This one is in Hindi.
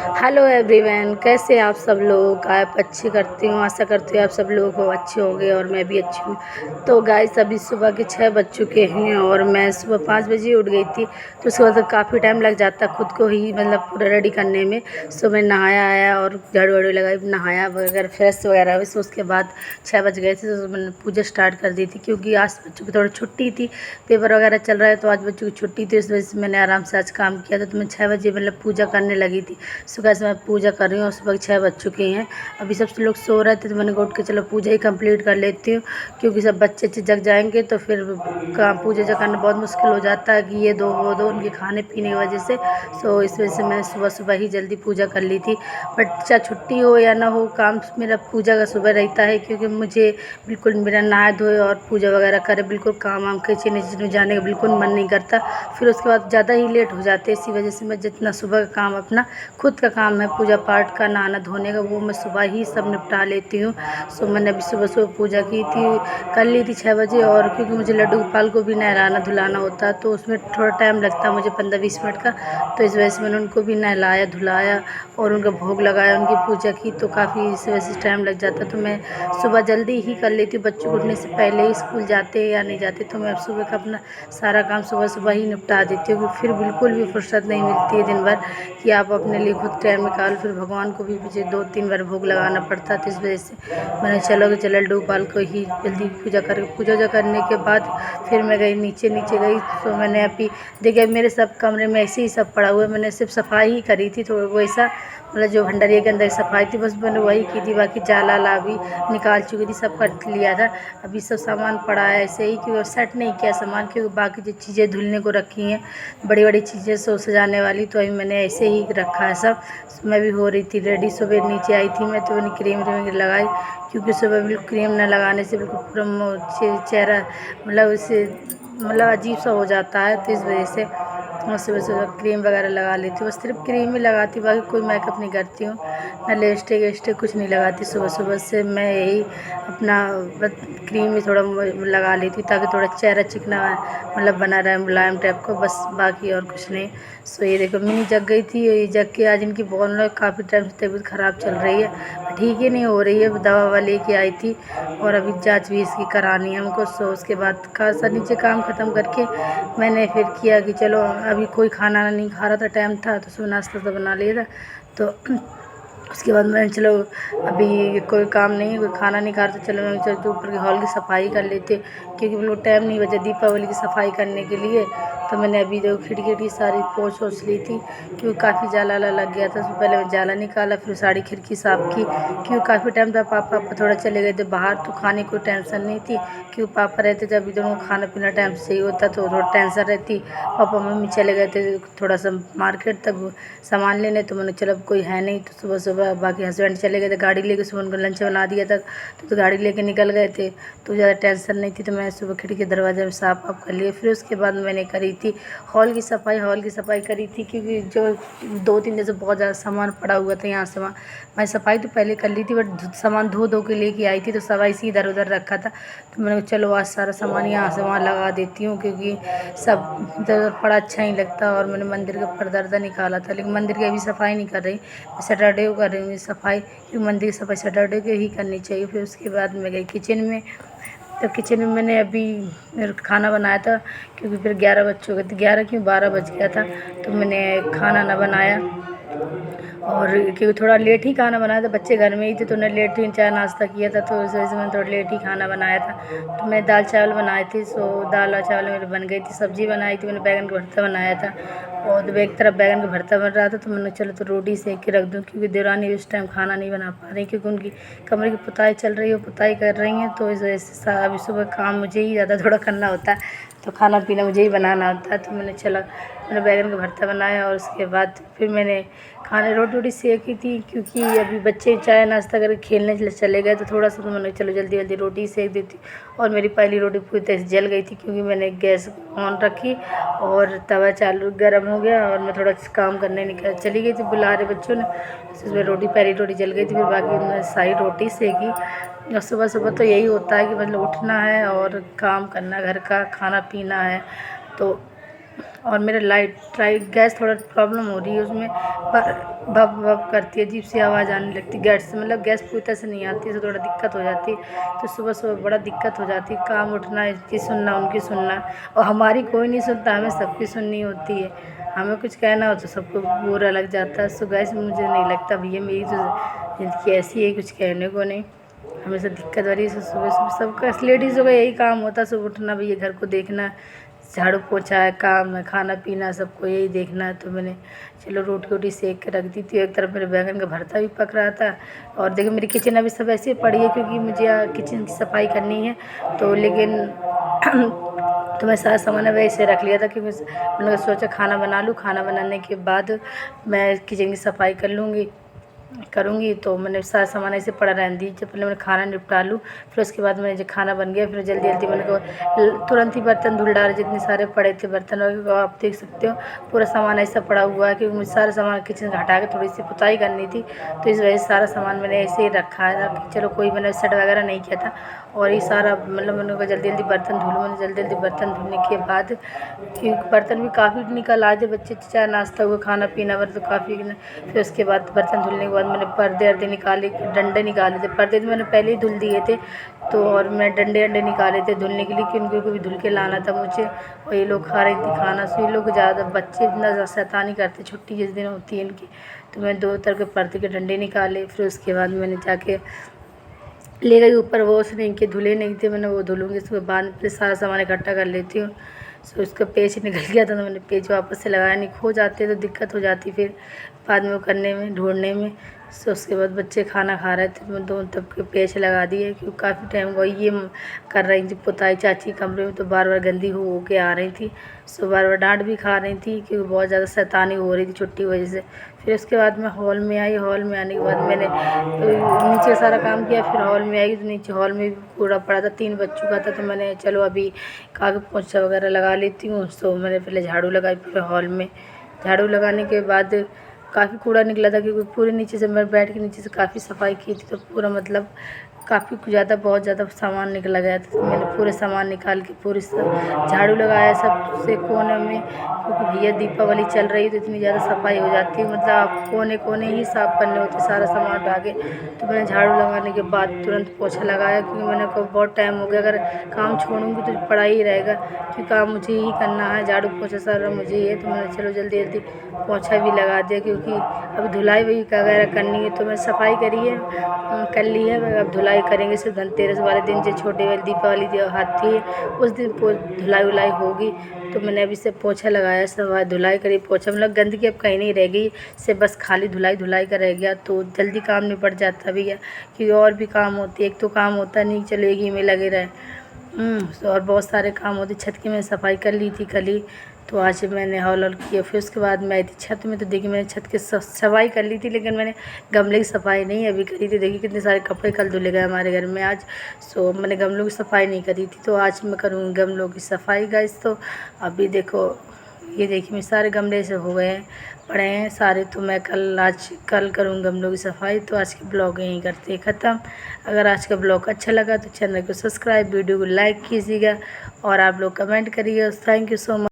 हेलो एवरीवन, कैसे आप सब लोग। आप अच्छी करती हूँ, आशा करती हूँ आप सब लोग हो अच्छे होंगे और मैं भी अच्छी हूँ। तो गाइस अभी सुबह के 6 बज चुके हैं और मैं सुबह 5 बजे उठ गई थी। तो उसके बाद काफ़ी टाइम लग जाता खुद को ही मतलब पूरा रेडी करने में। सो मैं नहाया आया और झाड़ू वाड़ू लगाई, नहाया वगैरह फ्रेश वगैरह हुई। सो उसके बाद 6 बज गए थे तो मैंने पूजा स्टार्ट कर दी थी, क्योंकि आज बच्चों की थोड़ी छुट्टी थी, पेपर वगैरह चल रहा है। तो आज बच्चों की छुट्टी थी, इस वजह से मैंने आराम से आज काम किया था। तो मैं 6 बजे मतलब पूजा करने लगी थी। सुबह से मैं पूजा कर रही हूँ और सुबह के 6 बज चुके हैं। अभी सब लोग सो रहे थे तो मैंने उठ के चलो पूजा ही कंप्लीट कर लेती हूँ, क्योंकि सब बच्चे अच्छे जग जाएंगे तो फिर काम पूजा जो करना बहुत मुश्किल हो जाता है कि ये दो वो दो, उनके खाने पीने की वजह से। सो इस वजह से मैंने सुबह सुबह ही जल्दी पूजा कर ली थी। बट चाहे छुट्टी हो या ना हो, काम मेरा पूजा का सुबह रहता है, क्योंकि मुझे बिल्कुल मेरा नहाए धोए और पूजा वगैरह करे बिल्कुल काम वाम किचन विचन में जाने का बिल्कुल मन नहीं करता। फिर उसके बाद ज़्यादा ही लेट हो जाते, इसी वजह से मैं जितना सुबह का काम अपना खुद का काम है पूजा पाठ का, नहाना धोने का, वो मैं सुबह ही सब निपटा लेती हूँ। सो मैंने अभी सुबह सुबह पूजा की थी, कर ली थी 6 बजे। और क्योंकि मुझे लड्डू गोपाल को भी नहलाना धुलाना होता है तो उसमें थोड़ा टाइम लगता है मुझे 15-20 मिनट का। तो इस वजह से मैंने उनको भी नहलाया धुलाया और उनका भोग लगाया, उनकी पूजा की। तो काफ़ी इस वजह से टाइम लग जाता, तो मैं सुबह जल्दी ही कर लेती हूँ। बच्चों को उठने से पहले ही स्कूल जाते या नहीं जाते तो मैं अब सुबह का अपना सारा काम सुबह सुबह ही निपटा देती हूँ। फिर बिल्कुल भी फुर्सत नहीं मिलती है दिन भर कि आप अपने लिए खुद टाइम निकाल। फिर भगवान को भी मुझे 2-3 बार भोग लगाना पड़ता, तो इस वजह से मैंने चलो कि चल लड्डू गोपाल को ही जल्दी पूजा वूजा करने के बाद फिर मैं गई नीचे गई। तो मैंने अभी देखिए मेरे सब कमरे में ऐसे ही सब पड़ा हुआ है, मैंने सिर्फ सफाई ही करी थी। तो वैसा मतलब जो भंडारिया के अंदर सफाई थी बस मैंने वही की थी, बाकी जाला ला भी निकाल चुकी थी, सब कर लिया था। अभी सब सामान पड़ा है ऐसे ही, क्योंकि सेट नहीं किया सामान, क्योंकि बाकी जो चीज़ें धुलने को रखी हैं बड़ी बड़ी चीज़ें सो सजाने वाली, तो अभी मैंने ऐसे ही रखा है सब। मैं भी हो रही थी रेडी, सुबह नीचे आई थी मैं तो मैंने क्रीम व्रीम लगाई, क्योंकि सुबह बिल्कुल क्रीम न लगाने से बिल्कुल पूरा चेहरा मतलब इससे मतलब अजीब सा हो जाता है। तो इस वजह से मैं सुबह सुबह क्रीम वगैरह लगा लेती हूँ, बस सिर्फ क्रीम ही लगाती हूँ, बाकी कोई मेकअप नहीं करती हूँ, ना लिपस्टिक विपस्टिक कुछ नहीं लगाती। सुबह सुबह से मैं यही अपना बस क्रीम ही थोड़ा लगा लेती हूँ, ताकि थोड़ा चेहरा चिकना मतलब बना रहे मुलायम टाइप को, बस बाकी और कुछ नहीं। सो ये देखो मिनी जग गई थी, ये जग के आज इनकी बहुत मतलब काफ़ी टाइम से तबीयत ख़राब चल रही है, ठीक ही नहीं हो रही है। दवा ववा लेके आई थी और अभी जांच भी इसकी करानी है हमको। सो उसके बाद खासा नीचे काम ख़त्म करके मैंने फिर किया कि चलो अभी कोई खाना नहीं खा रहा था, टाइम था तो सुबह नाश्ता तो बना लिया था। तो उसके बाद मैंने चलो अभी कोई काम नहीं है, कोई खाना नहीं खा रहा था, चलो मैं चलो ऊपर के हॉल की सफाई कर लेते, क्योंकि बिल्कुल टाइम नहीं बचा दीपावली की सफाई करने के लिए। तो मैंने अभी देखो खिड़की सारी पोंछ ओछ ली थी, क्योंकि काफ़ी जाला लग गया था। तो पहले मैं जाला निकाला, फिर सारी खिड़की साफ़ की, क्योंकि काफ़ी टाइम था पापा थोड़ा चले गए थे बाहर, तो खाने की कोई टेंशन नहीं थी, क्योंकि पापा रहते थे अभी दोनों को खाना पीना टाइम से चाहिए होता तो थोड़ा टेंशन रहती। पापा मम्मी चले गए थे थोड़ा सा मार्केट तक सामान लेने, तो मैंने चलो अब कोई है नहीं तो सुबह सुबह बाकी हस्बैंड चले गए थे गाड़ी लेके, सुबह उनको लंच बना दिया था तो गाड़ी लेके निकल गए थे, तो ज़्यादा टेंशन नहीं थी। तो मैं सुबह खिड़की दरवाज़ा में साफ़ वाफ कर लिया। फिर उसके बाद मैंने करी थी हॉल की सफाई करी थी, क्योंकि जो 2-3 दिन से बहुत ज़्यादा सामान पड़ा हुआ था यहाँ से वहाँ। मैं सफाई तो पहले कर ली थी, बट सामान धो के लेके आई थी तो सब ऐसे इधर उधर रखा था। तो मैंने चलो आज सारा सामान यहाँ से वहाँ लगा देती हूँ, क्योंकि सब इधर उधर पड़ा अच्छा नहीं लगता। और मैंने मंदिर का पर्दा वर्दा निकाला था, लेकिन मंदिर की अभी सफाई नहीं कर रही, सैटरडे को कर रही हूँ सफाई, क्योंकि मंदिर की सफाई सैटरडे को ही करनी चाहिए। फिर उसके बाद मैं गई किचन में, तो किचन में मैंने अभी खाना बनाया था, क्योंकि फिर 11 बज चुके थे, 11 क्यों 12 बज गया था। तो मैंने खाना ना बनाया, और क्योंकि थोड़ा लेट ही खाना बनाया था, बच्चे घर में ही थे तो उन्हें लेट ही चाय नाश्ता किया था, तो इस वजह से मैंने थोड़ा लेट ही खाना बनाया था। तो मैं दाल चावल बनाए थे, सो दाल और चावल मेरे बन गई थी। सब्ज़ी बनाई थी मैंने, बैगन का भरता बनाया था, और तो एक तरफ बैगन का भरता बन रहा था तो मैंने चलो तो रोटी सेक के रख दूँ, क्योंकि देवरानी उस टाइम खाना नहीं बना पा रही, क्योंकि उनकी कमरे की पुताई चल रही है, वो पुताई कर रही हैं। तो इस वजह से अभी सुबह काम मुझे ही ज़्यादा थोड़ा करना होता है, तो खाना पीना मुझे ही बनाना होता है। तो मैंने बैगन का भरता बनाया, और उसके बाद फिर मैंने खाने रोटी वोटी सेकी थी, क्योंकि अभी बच्चे चाय नाश्ता करके खेलने चले गए तो थोड़ा सा तो मैंने चलो जल्दी जल्दी रोटी सेक दी थी। और मेरी पहली रोटी पूरी तरह से जल गई थी, क्योंकि मैंने गैस ऑन रखी और तवा चालू गर्म हो गया, और मैं थोड़ा काम करने निकल चली गई थी, बुला रहे बच्चों ने, उसमें पहली रोटी जल गई थी। फिर बाकी मैंने सारी रोटी सेकी। और सुबह सुबह तो यही होता है कि मतलब उठना है और काम करना, घर का खाना पीना है, तो और मेरा लाइट ट्राई गैस थोड़ा प्रॉब्लम हो रही है, उसमें भप भप करती है, अजीब सी आवाज़ आने लगती है गैस से, मतलब गैस पूरी तरह से नहीं आती है, तो थोड़ा दिक्कत हो जाती है। तो सुबह सुबह बड़ा दिक्कत हो जाती है, काम उठना, इसकी सुनना उनकी सुनना, और हमारी कोई नहीं सुनता, हमें सबकी सुननी होती है। हमें कुछ कहना हो तो सबको बुरा लग जाता है। सो गैस मुझे नहीं लगता भैया मेरी तो ज़िंदगी ऐसी है, कुछ कहने को नहीं, हमेशा दिक्कत वाली। सुबह सुबह सबका लेडीज़ों का यही काम होता है, सुबह उठना भैया, घर को देखना, झाड़ू पोछा है, काम है, खाना पीना, सबको यही देखना है। तो मैंने चलो रोटी वोटी सेक के रख दी थी, एक तरफ मेरे बैंगन का भरता भी पक रहा था। और देखिए मेरी किचन अभी सब ऐसे पड़ी है, क्योंकि मुझे किचन की सफाई करनी है। तो लेकिन तो मैं सारा सामान वैसे रख लिया था कि मैंने सोचा खाना बना लूँ, खाना बनाने के बाद मैं किचन की सफाई करूँगी। तो मैंने सारा सामान ऐसे पड़ा रहने दी, जब पहले मैंने खाना निपटा लूँ, फिर उसके बाद मैंने जब खाना बन गया, फिर जल्दी जल्दी मैंने को तुरंत ही बर्तन धुल डाले, जितने सारे पड़े थे बर्तन वगैरह। आप देख सकते हो पूरा सामान ऐसा पड़ा हुआ है, क्योंकि मुझे सारा सामान किचन का हटा के थोड़ी सी पुताई करनी थी, तो इस वजह से सारा सामान मैंने ऐसे ही रखा है कि चलो कोई मैंने सेट वगैरह नहीं किया था। और ये सारा मतलब मैंने कहा जल्दी जल्दी बर्तन धुलूँ। मैंने जल्दी जल्दी बर्तन धुलने के बाद, कि बर्तन भी काफ़ी निकल आए थे, बच्चे चाय नाश्ता हुआ, खाना पीना तो काफ़ी। फिर उसके बाद बर्तन धुलने के बाद मैंने पर्दे निकाले, डंडे निकाले थे, पर्दे तो मैंने पहले ही धुल दिए थे, तो और मैं डंडे निकाले थे धुलने के लिए, कि उनको भी धुल के लाना था मुझे। और ये लोग खा रही थी खाना, सो ये लोग ज़्यादा बच्चे इतना शैतानी करते, छुट्टी जिस दिन होती है इनकी। तो मैं 2 तरह के पर्दे के डंडे निकाले, फिर उसके बाद मैंने जाके ले गई ऊपर, वॉश नहीं के धुले नहीं थे, मैंने वो धुलूँगी, उसके बाद फिर सारा सामान इकट्ठा कर लेती हूँ। सो उसका पेच निकल गया था, तो मैंने पेच वापस से लगाया, नहीं खो जाते तो दिक्कत हो जाती फिर बाद में वो करने में, ढूंढने में। सो उसके बाद बच्चे खाना खा रहे थे, तो मैं दोनों तब के पेच लगा दिए, क्योंकि काफ़ी टाइम वो ये कर रही थी पुताई चाची कमरे में, तो बार बार गंदी हो के आ रही थी। सो बार बार डांट भी खा रही थी, क्योंकि बहुत ज़्यादा शैतानी हो रही थी छुट्टी की वजह से। फिर उसके बाद मैं हॉल में आई, हॉल में आने के बाद मैंने नीचे सारा काम किया, फिर हॉल में आई, तो नीचे हॉल में भी कूड़ा पड़ा था, 3 बच्चों का था, तो मैंने चलो अभी कागज पोछा वगैरह लगा लेती हूँ। तो मैंने पहले झाड़ू लगाई पूरे हॉल में, झाड़ू लगाने के बाद काफ़ी कूड़ा निकला था, क्योंकि पूरे नीचे से मैं बैठ के नीचे से काफ़ी सफाई की थी, तो पूरा मतलब काफ़ी ज़्यादा बहुत ज़्यादा सामान निकला गया था। तो मैंने पूरे सामान निकाल के पूरे झाड़ू लगाया सबसे कोने में, क्योंकि भैया दीपावली चल रही है, तो इतनी ज़्यादा सफाई हो जाती है, मतलब आप कोने कोने ही साफ़ करने होते सारा सामान उठा के। तो मैंने झाड़ू लगाने के बाद तुरंत पोछा लगाया, क्योंकि मैंने कहा बहुत टाइम हो गया, अगर काम छोड़ूंगी तो पड़ा ही रहेगा, क्योंकि काम मुझे ही करना है, झाड़ू पोछा सारा मुझे ही है। तो मैंने चलो जल्दी जल्दी पोछा भी लगा दिया, क्योंकि अब धुलाई वगैरह करनी है, तो मैं सफाई कर ली है, अब धुलाई करेंगे सिर्फ धनतेरस वाले दिन, जो छोटे वाली दीपावली जो आती है उस दिन धुलाई वुलाई होगी। तो मैंने अभी से पोछा लगाया, सब धुलाई करी, पोछा मतलब गंदगी अब कहीं नहीं रह गई, से बस खाली धुलाई का रह गया, तो जल्दी काम निपट जाता भैया, क्योंकि और भी काम होती है, एक तो काम होता नहीं चलो एक ही में लगे रहे। और बहुत सारे काम होते, छत की मैंने सफाई कर ली थी कल ही, तो आज मैंने हॉल किया। फिर उसके बाद मैं आई थी छत में, तो देखिए मैंने छत की सफाई कर ली थी, लेकिन मैंने गमले की सफाई नहीं अभी करी थी। देखिए कितने सारे कपड़े कल धुले गए हमारे घर में आज। सो मैंने गमलों की सफाई नहीं करी थी, तो आज मैं करूँगी गमलों की सफाई गाइस। तो अभी देखो ये देखिए मेरे सारे गमले से हो गए हैं, पड़े हैं सारे, तो मैं कल करूँगी गमलों की सफाई। तो आज के ब्लॉग यहीं करते हैं ख़त्म। अगर आज का ब्लॉग अच्छा लगा तो चैनल को सब्सक्राइब, वीडियो को लाइक कीजिएगा, और आप लोग कमेंट करिएगा। Thank you so much.